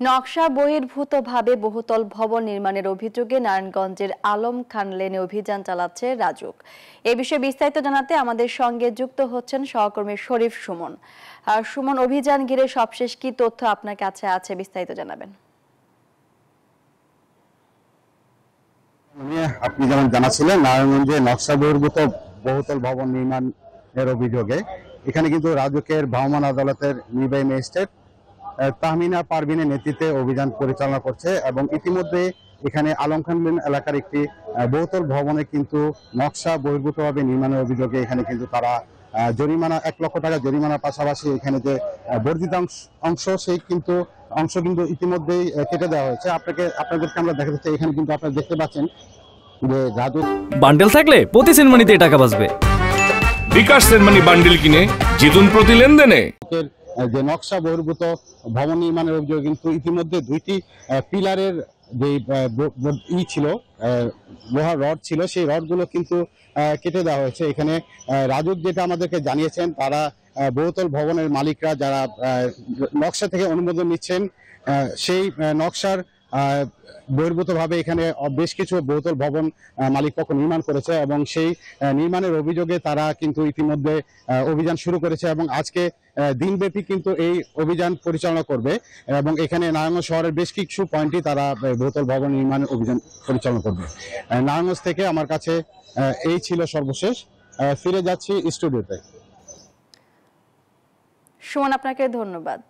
নকশা বহির্ভূতভাবে বহুতল ভবন নির্মাণের অভিযোগে নারায়ণগঞ্জের আলম খান লেনে অভিযান চালাচ্ছে রাজুক। এ বিষয়ে বিস্তারিত জানাতে আমাদের সঙ্গে যুক্ত হচ্ছেন সহকর্মী শরীফ সুমন। সুমন, অভিযান ঘিরে সবশেষ কি তথ্য আপনার কাছে আছে, বিস্তারিত জানাবেন। আপনি যেমন জানাছিলেন, নারায়ণগঞ্জে নকশা বহির্ভূত বহুতল ভবন নির্মাণের অভিযোগে এখানে কিন্তু রাজুকের ভ্রাম্যমাণ আদালতের নির্বাহী ম্যাজিস্ট্রেট তাহমিনা পারভিনের নেতৃত্বে অভিযান পরিচালনা করছে এবং ইতিমধ্যে এখানে আলম খান লেন এলাকার একটি বহুতল ভবনে কিন্তু নকশা বহির্ভূতভাবে নির্মাণের অভিযোগে এখানে কিন্তু তারা জরিমানা 1 লক্ষ টাকা জরিমানার পাশাপাশি এখানে যে বর্ধিত অংশ সেই অংশ কিন্তু ইতিমধ্যেই কেটে দেওয়া হয়েছে। আপনাদেরকে আমরা দেখা যাচ্ছে এখানে কিন্তু আপনারা দেখতে পাচ্ছেন যে রাজু বান্ডেল থাকলে প্রতি সেনমানিতে টাকা বাঁচবে। বিকাশ সেনমানি বান্ডেল কিনে জিতুন প্রতি লেনদেনে। যে নকশা বহির্ভূত ভবন নির্মাণের অভিযোগ কিন্তু ইতিমধ্যে 2টি পিলারের যে ছিল লোহার রড ছিল, সেই রডগুলো কিন্তু কেটে দেওয়া হয়েছে। এখানে রাজুক যেটা আমাদেরকে জানিয়েছেন, তারা বহুতল ভবনের মালিকরা যারা নকশা থেকে অনুমোদন নিচ্ছেন, সেই নকশার বহির্ভূতভাবে এখানে বেশ কিছু বহুতল ভবন মালিক পক্ষ নির্মাণ করেছে এবং সেই নির্মাণের অভিযোগে তারা কিন্তু ইতিমধ্যে অভিযান শুরু করেছে এবং আজকে দিনব্যাপী কিন্তু এই অভিযান পরিচালনা করবে এবং এখানে নারায়ণগঞ্জ শহরের বেশ কিছু পয়েন্টে তারা বহুতল ভবন নির্মাণের অভিযান পরিচালনা করবে। নারায়ণগঞ্জ থেকে আমার কাছে এই ছিল সর্বশেষ। ফিরে যাচ্ছি স্টুডিওতে। সুমন, আপনাকে ধন্যবাদ।